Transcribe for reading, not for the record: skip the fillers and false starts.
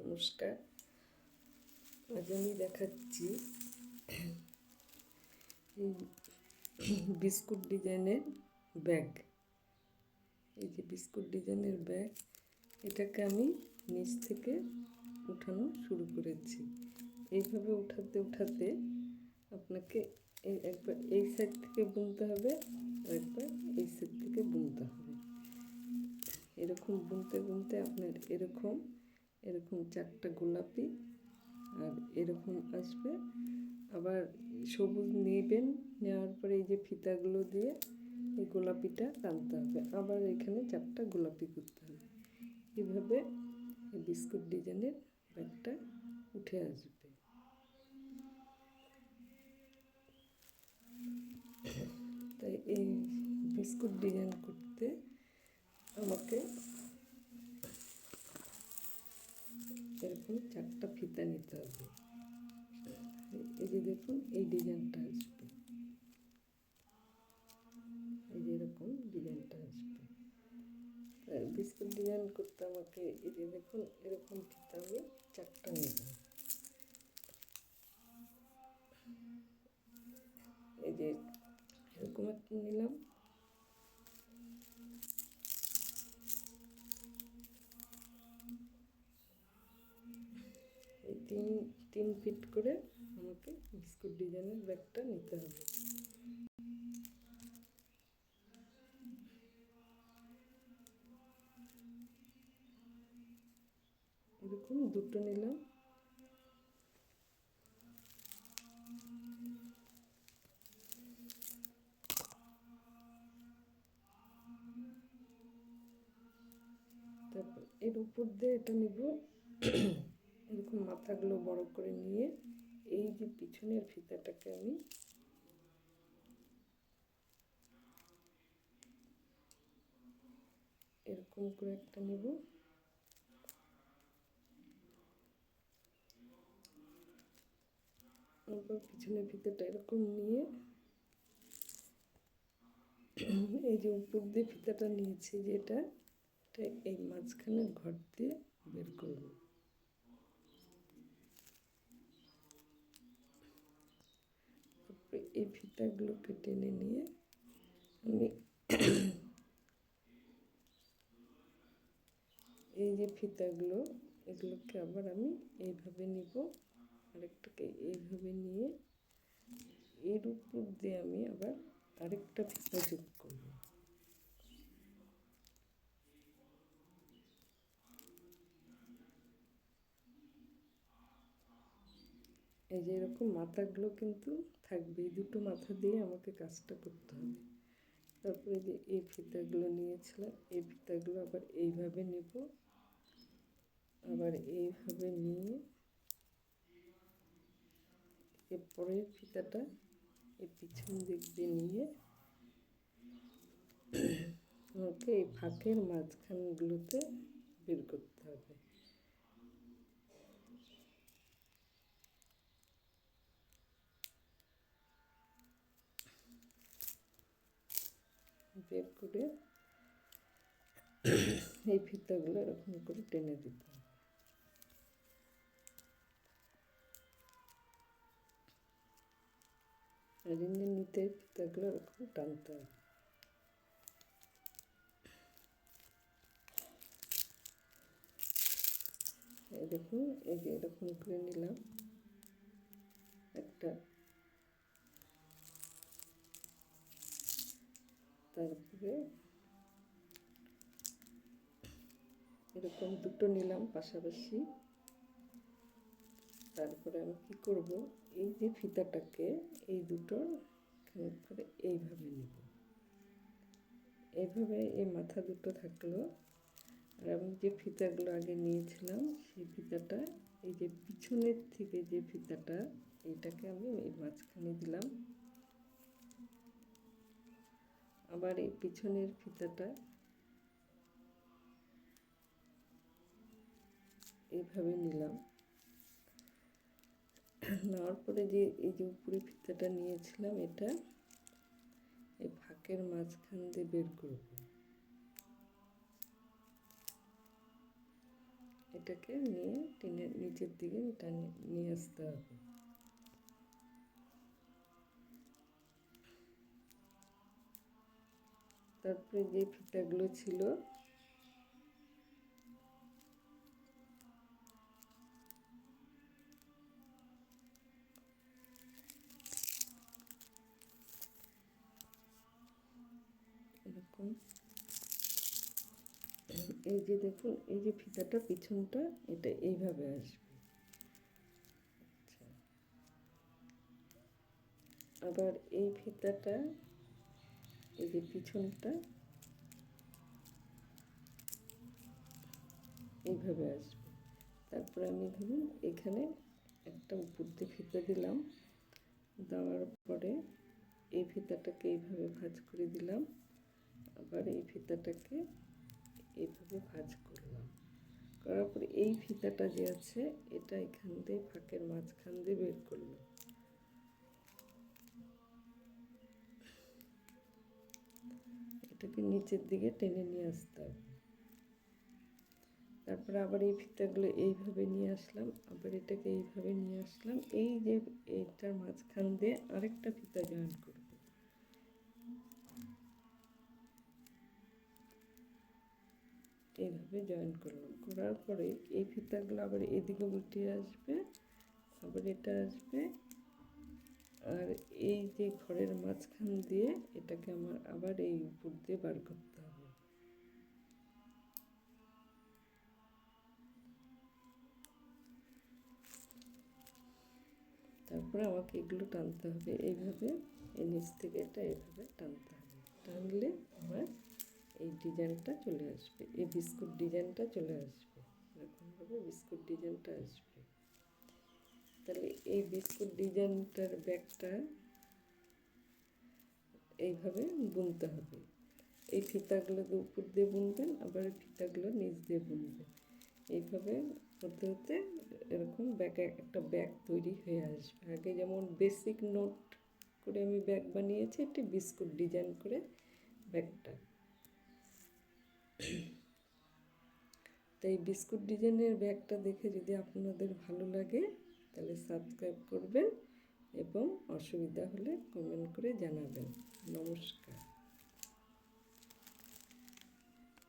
নমস্কার। আজ আমি দেখাচ্ছি এই বিস্কুট ডিজাইনের ব্যাগ। এই যে বিস্কুট ডিজাইনের ব্যাগ, এটাকে আমি নিচ থেকে উঠানো শুরু করেছি। এইভাবে উঠাতে উঠাতে আপনাকে একবার এই সাইড থেকে বুনতে হবে, আর একবার এই সাইড থেকে বুনতে হবে। এরকম বুনতে বুনতে আপনার এরকম 4টা গোলাপি আর এরকম আসবে। আবার সবুজ নেবেন, নেওয়ার পরে এই যে ফিতাগুলো দিয়ে এই গোলাপিটা টানতে হবে, আবার এখানে 4টা গোলাপি করতে হবে। এভাবে এই বিস্কুট ডিজাইনের ব্যাগটা উঠে আসবে। তাই এই বিস্কুট ডিজাইন করতে আমাকে এরকম 4টা ফিতা নিতে হবে। এই যে দেখুন, এই ডিজাইনটা আসবে, এই যে এরকম ডিজাইনটা আসবে। বিস্কুট ডিজাইন করতে আমাকে এই যে দেখুন, এরকম ফিতা আমি 4টা নেব। এই যে এরকম একটা নিলাম, এই 3 ফিট করে আমাকে বিস্কুট ডিজাইনের ব্যাগটা নিতে হবে। এরকম 2টো নিলাম। তারপর এর উপর দিয়ে এটা নিব, এরকম মাথাগুলো বড় করে নিয়ে এই যে পিছনের ফিতাটাকে আমি এরকম করে একটা নেব। তারপর পিছনের ফিতাটা এরকম নিয়ে এই যে উপর দিয়ে ফিতাটা নিয়েছি, যেটা এই মাঝখানের ঘর দিয়ে বের করব। তারপরে এই ফিতাগুলোকে টেনে নিয়ে আমি এই যে ফিতাগুলো, এগুলোকে আবার আমি এইভাবে নিব, আরেকটাকে এইভাবে নিয়ে এর উপর দিয়ে আমি আবার আরেকটা ফিতা যোগ করব। এই যে এরকম মাথাগুলো কিন্তু থাকবে, এই 2টো মাথা দিয়ে আমাকে কাজটা করতে হবে। তারপরে যে এই ফিতাগুলো নিয়েছিলাম, এই ফিতাগুলো আবার এইভাবে নিব, আবার এইভাবে নিয়ে এরপরের ফিতাটা এই পিছন দিক দিয়ে নিয়ে আমাকে এই ফাঁকের মাঝখানগুলোতে বের করতে হবে। বের করে এই ফিতাগুলো এরকম করে টেনে দিতে হবে। আর নিতে ফিতাগুলো এরকম টানতে হবে। এই দেখুন, এই যে এরকম করে নিলাম একটা, তারপরে এরকম 2টো নিলাম পাশাপাশি। তারপরে আমি কি করব, এই যে ফিতাটাকে এই 2টোর করে এইভাবে নিব। এইভাবে এই মাথা 2টো থাকলো, আর আমি যে ফিতাগুলো আগে নিয়েছিলাম সেই ফিতাটা, এই যে পিছনের থেকে যে ফিতাটা, এইটাকে আমি এই মাঝখানে দিলাম। আবার এই পিছনের ফিতাটা এইভাবে নিলাম। নেওয়ার পরে যে এই যে উপরে ফিতাটা নিয়েছিলাম, এটা এই ফাঁকের মাঝখান দিয়ে বের করব। এটাকে নিয়ে টিনের নিচের দিকে নিয়ে আসতে হবে। তারপরে যে ফিতাগুলো ছিল এরকম, এই যে দেখুন এই যে ফিতাটা পিছনটা এটা এইভাবে আসবে। আবার এই ফিতাটা এই যে পিছনটা এইভাবে আসবে। তারপরে আমি ধরুন এখানে একটা উপর দিয়ে ফিতা দিলাম, দেওয়ার পরে এই ফিতাটাকে এইভাবে ভাঁজ করে দিলাম, আবার এই ফিতাটাকে এইভাবে ভাঁজ করলাম, করার পরে এই ফিতাটা যে আছে এটা এখান দিয়ে ফাঁকের মাঝখান দিয়ে বের করলাম। এটাকে নিচের দিকে টেনে নিয়ে আসতে হবে। তারপরে আবার এই ফিতাগুলো এইভাবে নিয়ে আসলাম, আবার এটাকে এইভাবে নিয়ে আসলাম, এই যে এইটার মাঝখান দিয়ে আরেকটা ফিতা জয়েন করব। এইভাবে জয়েন করলাম, করার পরে এই ফিতাগুলো আবার এদিকে উল্টে আসবে, আবার এটা আসবে, আর এই যে ঘরের মাঝখান দিয়ে এটাকে আমার আবার এই উপর দিয়ে বার করতে হবে। তারপরে আমাকে এগুলো টানতে হবে এইভাবে, এই নিচ থেকে এটা এইভাবে টানতে হবে, টানলে আমার এই ডিজাইনটা চলে আসবে, এই বিস্কুট ডিজাইনটা চলে আসবে, এরকমভাবে বিস্কুট ডিজাইনটা আসবে। তাহলে এই বিস্কুট ডিজাইনটার ব্যাগটা এইভাবে বুনতে হবে। এই ফিতাগুলো উপর দিয়ে বুনবেন, আবার ফিতাগুলো নিচ দিয়ে বুনবেন, এইভাবে হতে হতে এরকম একটা ব্যাগ তৈরি হয়ে আসবে। আগে যেমন বেসিক নোট করে আমি ব্যাগ বানিয়েছি, একটি বিস্কুট ডিজাইন করে ব্যাগটা। তাই বিস্কুট ডিজাইনের ব্যাগটা দেখে যদি আপনাদের ভালো লাগে তাহলে সাবস্ক্রাইব করবেন এবং অসুবিধা হলে কমেন্ট করে জানাবেন। নমস্কার।